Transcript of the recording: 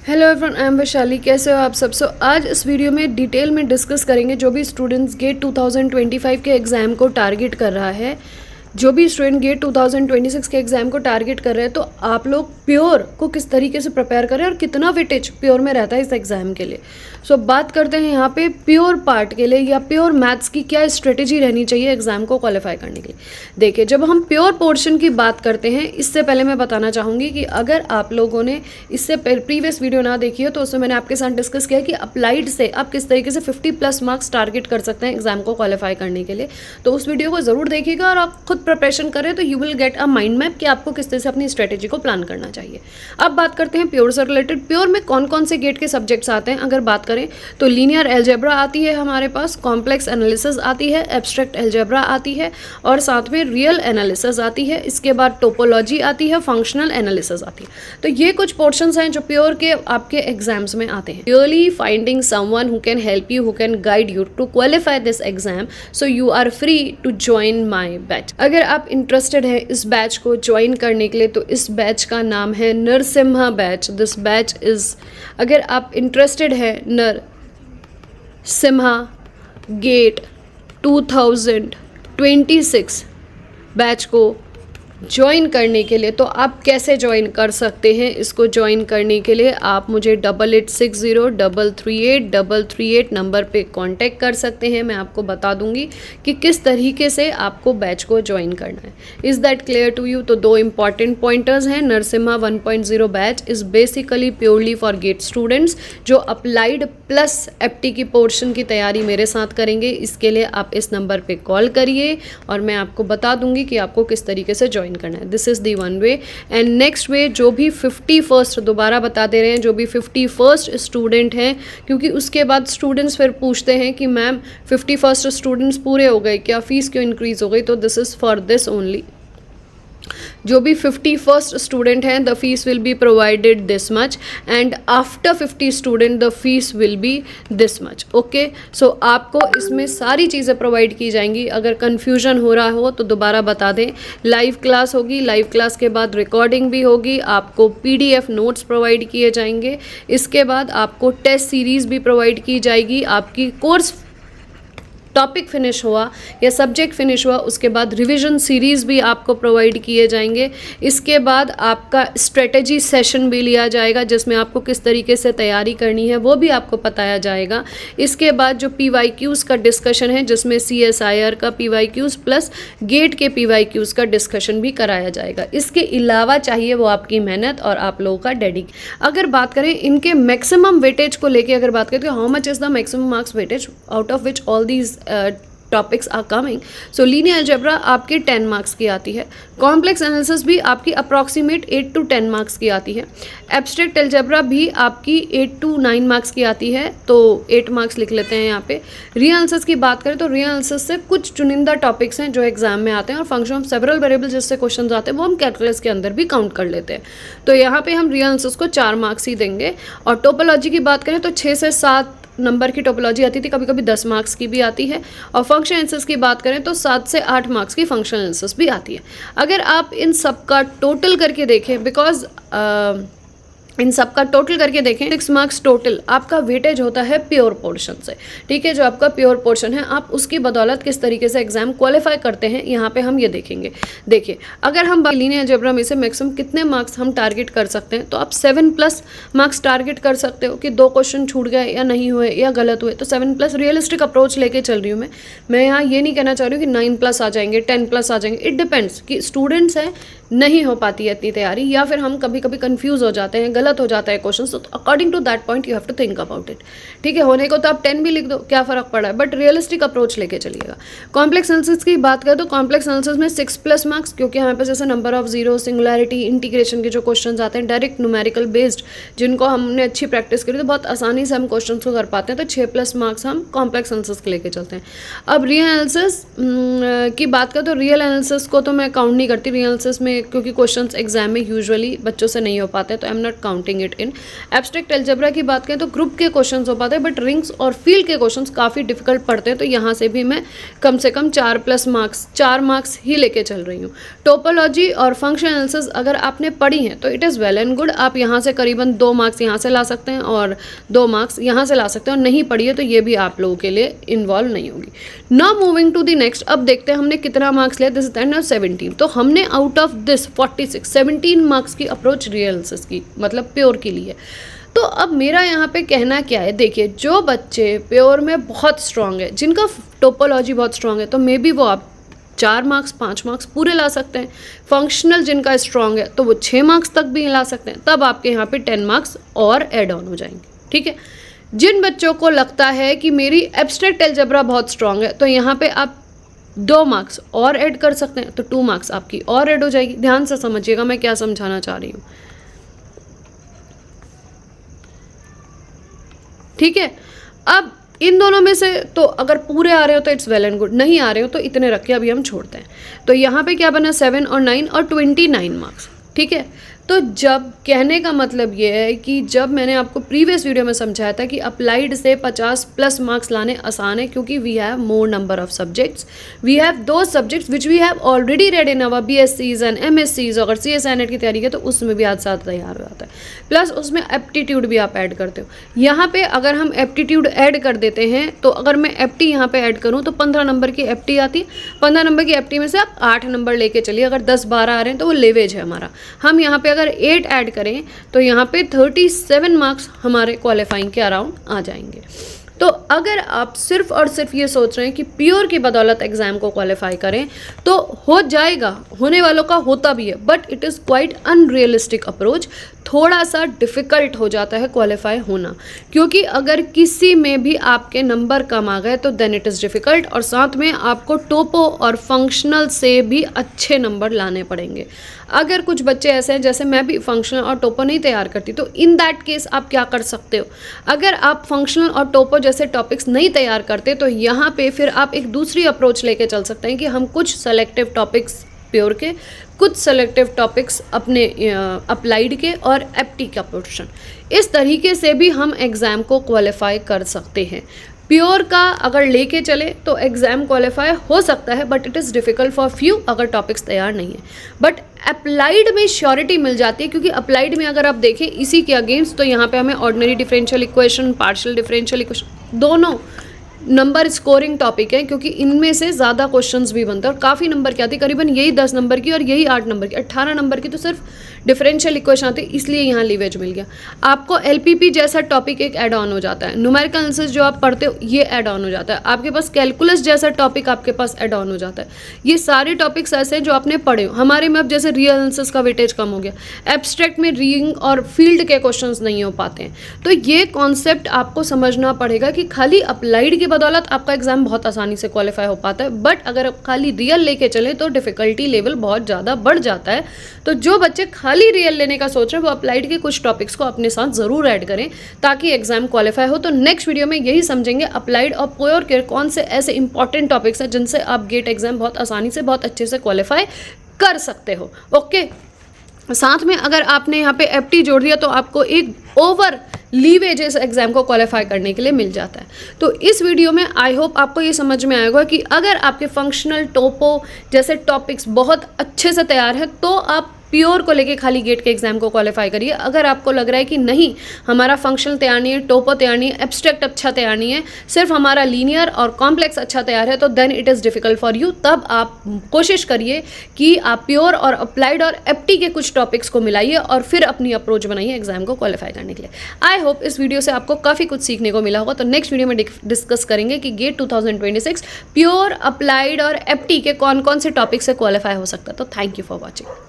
Hello everyone, I am Vaishali. कैसे हो आप सब? आज इस वीडियो में डिटेल में डिस्कस करेंगे जो भी स्टूडेंट्स गेट 2025 के एग्ज़ाम को टारगेट कर रहा है, जो भी स्टूडेंट गेट 2026 के एग्ज़ाम को टारगेट कर रहे हैं, तो आप लोग प्योर को किस तरीके से प्रिपेयर करें और कितना वेटेज प्योर में रहता है इस एग्ज़ाम के लिए। बात करते हैं यहाँ पे प्योर पार्ट के लिए या प्योर मैथ्स की क्या स्ट्रेटेजी रहनी चाहिए एग्ज़ाम को क्वालिफाई करने के लिए। देखिए, जब हम प्योर पोर्शन की बात करते हैं, इससे पहले मैं बताना चाहूँगी कि अगर आप लोगों ने इससे प्रीवियस वीडियो ना देखी हो तो उसमें मैंने आपके साथ डिस्कस किया कि अप्लाइड से आप किस तरीके से 50+ मार्क्स टारगेट कर सकते हैं एग्ज़ाम को क्वालिफाई करने के लिए। तो उस वीडियो को ज़रूर देखिएगा और आप खुद प्रिपरेशन करें तो you will get a mind map कि आपको किस तरह से अपनी स्ट्रेटेजी को प्लान करना चाहिए। अब बात करते हैं प्योर से रिलेटेड। प्योर में कौन कौन से गेट के सब्जेक्ट्स आते हैं अगर बात करें तो लीनियर अलजेब्रा आती है हमारे पास, कॉम्प्लेक्स एनालिसिस आती है, एब्स्ट्रैक्ट अलजेब्रा आती है और साथ में रियल एनालिसिस आती है। इसके बाद टोपोलॉजी आती है, फंक्शनल एनालिसिस आती है। तो ये कुछ पोर्शंस हैं जो प्योर के आपके एग्जाम्स में आते हैं। Purely finding someone who can help you, who can guide you to qualify this exam, so you are free to join my batch. अगर आप इंटरेस्टेड है इस बैच को ज्वाइन करने के लिए तो इस बैच का नाम है Narasimha batch. This batch is, अगर आप इंटरेस्टेड है नरसिम्हा गेट 2026 बैच को ज्वाइन करने के लिए, तो आप कैसे ज्वाइन कर सकते हैं? इसको ज्वाइन करने के लिए आप मुझे 8860338338 नंबर पे कांटेक्ट कर सकते हैं। मैं आपको बता दूंगी कि किस तरीके से आपको बैच को ज्वाइन करना है। Is that clear to you? तो दो इंपॉर्टेंट पॉइंटर्स हैं। Narasimha 1.0 batch is basically purely for GATE students जो अप्लाइड प्लस एप्टी की पोर्शन की तैयारी मेरे साथ करेंगे। इसके लिए आप इस नंबर पर कॉल करिए और मैं आपको बता दूंगी कि आपको किस तरीके से ज्वाइन करना है। This is the one way. And next way, जो भी 51st, दोबारा बता दे रहे हैं, जो भी 51st स्टूडेंट हैं, क्योंकि उसके बाद स्टूडेंट्स फिर पूछते हैं कि मैम 51st स्टूडेंट्स पूरे हो गए, क्या फीस क्यों इंक्रीज हो गई? तो this is for this only. जो भी 51st स्टूडेंट हैं, the fees will be provided this much and after 50 student the fees will be this much. Okay, so आपको इसमें सारी चीज़ें प्रोवाइड की जाएंगी। अगर कन्फ्यूजन हो रहा हो तो दोबारा बता दें, लाइव क्लास होगी, लाइव क्लास के बाद रिकॉर्डिंग भी होगी, आपको PDF नोट्स प्रोवाइड किए जाएंगे। इसके बाद आपको टेस्ट सीरीज़ भी प्रोवाइड की जाएगी। आपकी कोर्स टॉपिक फिनिश हुआ या सब्जेक्ट फिनिश हुआ उसके बाद रिवीजन सीरीज़ भी आपको प्रोवाइड किए जाएंगे। इसके बाद आपका स्ट्रेटेजी सेशन भी लिया जाएगा जिसमें आपको किस तरीके से तैयारी करनी है वो भी आपको बताया जाएगा। इसके बाद जो PYQs का डिस्कशन है जिसमें CSIR का PYQs प्लस गेट के PYQs का डिस्कशन भी कराया जाएगा। इसके अलावा चाहिए वो आपकी मेहनत और आप लोगों का डेडिकेशन। अगर बात करें इनके मैक्सिमम वेटेज को लेके, अगर बात करें तो how much is the maximum marks weightage out of which all these topics are coming. So linear algebra आपकी 10 मार्क्स की आती है, कॉम्प्लेक्स एनालिसिस भी आपकी अप्रॉक्सीमेट 8 to 10 मार्क्स की आती है, एब्स्ट्रैक्ट अलजेब्रा भी आपकी 8 to 9 मार्क्स की आती है, तो 8 मार्क्स लिख लेते हैं यहाँ पे। रियल एनालिसिस की बात करें तो रियल एनालिसिस से कुछ चुनिंदा टॉपिक्स हैं जो एग्जाम में आते हैं और फंक्शन ऑफ सेवरल वेरिएबल जिससे क्वेश्चन आते हैं वो हम कैलकुलस के अंदर भी काउंट कर लेते हैं। तो यहाँ पे हम रियल एनालिसिस को 4 मार्क्स ही देंगे। और टोपोलॉजी की बात करें तो 6 से 7 नंबर की टोपोलॉजी आती थी, कभी कभी 10 मार्क्स की भी आती है। और फंक्शन एनालिसिस की बात करें तो 7 से 8 मार्क्स की फंक्शन एनालिसिस भी आती है। अगर आप इन सब का टोटल करके देखें, बिकॉज इन सब का टोटल करके देखें, 6 मार्क्स टोटल आपका वेटेज होता है प्योर पोर्शन से। ठीक है, जो आपका प्योर पोर्शन है आप उसकी बदौलत किस तरीके से एग्जाम क्वालिफाई करते हैं यहाँ पे हम ये देखेंगे। देखिए, अगर हम लीनियर अलजेब्रा में से मैक्सिमम कितने मार्क्स हम टारगेट कर सकते हैं, तो आप 7+ मार्क्स टारगेट कर सकते हो कि 2 क्वेश्चन छूट गए या नहीं हुए या गलत हुए, तो 7+ रियलिस्टिक अप्रोच लेके चल रही हूँ मैं यहाँ ये नहीं कहना चाह रही हूँ कि 9+ आ जाएंगे, 10+ आ जाएंगे। इट डिपेंड्स कि स्टूडेंट्स हैं, नहीं हो पाती है इतनी तैयारी, या फिर हम कभी कभी कंफ्यूज हो जाते हैं, गलत हो जाता है क्वेश्चन, तो according to that point you have to think about it. ठीक है, होने को तो आप 10 भी लिख दो, क्या फ़र्क पड़ा है, बट रियलिस्टिक अप्रोच लेके चलिएगा। कॉम्प्लेक्स एनालिसिस की बात करें तो कॉम्प्लेक्स एनालिसिस में 6+ मार्क्स, क्योंकि हमारे पास जैसे number of zero, singularity, integration के जो क्वेश्चन आते हैं डायरेक्ट न्यूमेरिकल बेस्ड, जिनको हमने अच्छी प्रैक्टिस करी तो बहुत आसानी से हम क्वेश्चन को कर पाते हैं, तो 6+ मार्क्स हम कॉम्प्लेक्स एनालिसिस के लेके चलते हैं। अब रियल एनालिसिस की बात करें तो रियल एनालिसिस को तो मैं काउंट नहीं करती। रियल एनालिसिस में क्योंकि क्वेश्चंस एग्जाम में यूजुअली बच्चों से नहीं हो पाते हैं, तो I am not counting it in. Abstract algebra की बात करें तो ग्रुप के क्वेश्चंस हो पाते हैं, बट रिंग्स और फील्ड के क्वेश्चंस काफ़ी डिफिकल्ट पड़ते हैं, तो यहाँ से भी मैं कम से कम 4 मार्क्स ही लेके चल रही हूँ। टोपोलॉजी और फंक्शन एनालिसिस अगर आपने पढ़ी हैं तो it is well and good, आप यहाँ से करीबन 2 मार्क्स यहाँ से ला सकते हैं और 2 मार्क्स यहाँ से ला सकते हैं, और नहीं पढ़ी है तो ये भी आप लोगों के लिए इन्वॉल्व नहीं होगी। Now moving to the next, अब देखते हैं हमने कितना मार्क्स लिया। दिस इज 17, तो हमने आउट ऑफ दिस 46 17 मार्क्स की अप्रोच रियल एनालिसिस की, मतलब प्योर के लिए। तो अब मेरा यहाँ पे कहना क्या है, देखिए जो बच्चे प्योर में बहुत स्ट्रांग है, जिनका टोपोलॉजी बहुत स्ट्रांग है, तो मे बी वो आप 4 मार्क्स 5 मार्क्स पूरे ला सकते हैं। फंक्शनल जिनका स्ट्रांग है तो वो 6 मार्क्स तक भी ला सकते हैं, तब आपके यहाँ पे 10 मार्क्स और ऐड ऑन हो जाएंगे, ठीक है। जिन बच्चों को लगता है कि मेरी एब्स्ट्रैक्ट अलजेब्रा बहुत स्ट्रांग है, तो यहाँ पे आप 2 मार्क्स और ऐड कर सकते हैं, तो 2 मार्क्स आपकी और ऐड हो जाएगी। ध्यान से समझिएगा मैं क्या समझाना चाह रही हूँ, ठीक है। अब इन दोनों में से तो अगर पूरे आ रहे हो तो इट्स वेल एंड गुड, नहीं आ रहे हो तो इतने रख के अभी हम छोड़ते हैं। तो यहाँ पे क्या बना 7 और 9 और 29 मार्क्स, ठीक है। तो जब कहने का मतलब ये है कि जब मैंने आपको प्रीवियस वीडियो में समझाया था कि अप्लाइड से 50+ मार्क्स लाने आसान है, क्योंकि we have more number of subjects, we have दो subjects which we have already read in our BSCs and MSCs। अगर CS NET की तैयारी है तो उसमें भी आज साथ तैयार हो जाता है, प्लस उसमें एप्टीट्यूड भी आप ऐड करते हो। यहाँ पे अगर हम एप्टीट्यूड ऐड कर देते हैं तो अगर मैं एप्टी यहाँ पे ऐड करूँ तो 15 नंबर की एप्टी आती है। 15 नंबर की एप्टी में से आप 8 नंबर लेके चलिए, अगर 10-12 आ रहे हैं तो वो लेवेज है हमारा। हम यहाँ पे अगर 8 ऐड करें तो यहाँ पे 37 मार्क्स हमारे क्वालिफाइंग के अराउंड आ जाएंगे। तो अगर आप सिर्फ और सिर्फ ये सोच रहे हैं कि प्योर की बदौलत एग्जाम को क्वालिफाई करें तो हो जाएगा, होने वालों का होता भी है, but it is quite unrealistic approach. थोड़ा सा डिफ़िकल्ट हो जाता है क्वालिफाई होना, क्योंकि अगर किसी में भी आपके नंबर कम आ गए तो देन इट इज़ डिफ़िकल्ट, और साथ में आपको टोपो और फंक्शनल से भी अच्छे नंबर लाने पड़ेंगे। अगर कुछ बच्चे ऐसे हैं, जैसे मैं भी फंक्शनल और टोपो नहीं तैयार करती, तो इन दैट केस आप क्या कर सकते हो, अगर आप फंक्शनल और टोपो जैसे टॉपिक्स नहीं तैयार करते तो यहाँ पे फिर आप एक दूसरी अप्रोच लेके चल सकते हैं कि हम कुछ सेलेक्टिव टॉपिक्स प्योर के, कुछ सेलेक्टिव टॉपिक्स अपने अप्लाइड के और एप्टी का पोर्शन, इस तरीके से भी हम एग्ज़ाम को क्वालिफाई कर सकते हैं। प्योर का अगर लेके चले तो एग्ज़ाम क्वालिफाई हो सकता है, but it is difficult for few अगर टॉपिक्स तैयार नहीं है। बट अप्लाइड में श्योरिटी मिल जाती है, क्योंकि अप्लाइड में अगर आप देखें इसी के अगेंस्ट, तो यहाँ पे हमें ordinary differential equation, partial differential equation, दोनों नंबर स्कोरिंग टॉपिक है, क्योंकि इनमें से ज़्यादा क्वेश्चंस भी बनते हैं और काफ़ी नंबर की आती है, करीबन यही 10 नंबर की और यही 8 नंबर की, 18 नंबर की तो सिर्फ डिफरेंशियल इक्वेशन आती है, इसलिए यहाँ लीवेज मिल गया। आपको LPP जैसा टॉपिक एक ऐड ऑन हो जाता है, न्यूमेरिकल एनालिसिस जो आप पढ़ते हो ये ऐड ऑन हो जाता है, आपके पास कैलकुलस जैसा टॉपिक आपके पास ऐड ऑन हो जाता है। ये सारे टॉपिक्स ऐसे हैं जो आपने पढ़े हो। हमारे में अब जैसे रियल एनालिसिस का वेटेज कम हो गया, एब्स्ट्रैक्ट में रिंग और फील्ड के क्वेश्चन नहीं हो पाते हैं, तो ये कॉन्सेप्ट आपको समझना पड़ेगा कि खाली अप्लाइड की बदौलत आपका एग्जाम बहुत आसानी से क्वालिफाई हो पाता है, बट अगर आप खाली रियल लेके चले तो डिफिकल्टी लेवल बहुत ज़्यादा बढ़ जाता है। तो जो बच्चे खाली रियल लेने का सोच रहे हैं वो अप्लाइड के कुछ टॉपिक्स को अपने साथ ज़रूर ऐड करें ताकि एग्जाम क्वालिफाई हो। तो नेक्स्ट वीडियो में यही समझेंगे अप्लाइड और प्योर के कौन से ऐसे इंपॉर्टेंट टॉपिक्स हैं जिनसे आप गेट एग्जाम बहुत आसानी से बहुत अच्छे से क्वालिफाई कर सकते हो। ओके, साथ में अगर आपने यहाँ पे एप्टी जोड़ दिया तो आपको एक ओवर लीवेज इस एग्जाम को क्वालिफाई करने के लिए मिल जाता है। तो इस वीडियो में आई होप आपको ये समझ में आएगा कि अगर आपके फंक्शनल टोपो जैसे टॉपिक्स बहुत अच्छे से तैयार है तो आप प्योर को लेके खाली गेट के एग्जाम को क्वालिफाई करिए। अगर आपको लग रहा है कि नहीं हमारा फंक्शनल तैयार नहीं है, टोपो तैयार नहीं है, एब्स्ट्रैक्ट अच्छा तैयार नहीं है, सिर्फ हमारा लीनियर और कॉम्प्लेक्स अच्छा तैयार है, तो then it is difficult for you. तब आप कोशिश करिए कि आप प्योर और अप्लाइड और एप्टी के कुछ टॉपिक्स को मिलाइए और फिर अपनी अप्रोच बनाइए एग्जाम को क्वालिफाई करने के लिए। आई होप इस वीडियो से आपको काफ़ी कुछ सीखने को मिला होगा। तो नेक्स्ट वीडियो में डिस्कस करेंगे कि गेट 2026 प्योर, अप्लाइड और एप्टी के कौन कौन से टॉपिक से क्वालिफाई हो सकता है। तो थैंक यू फॉर वॉचिंग।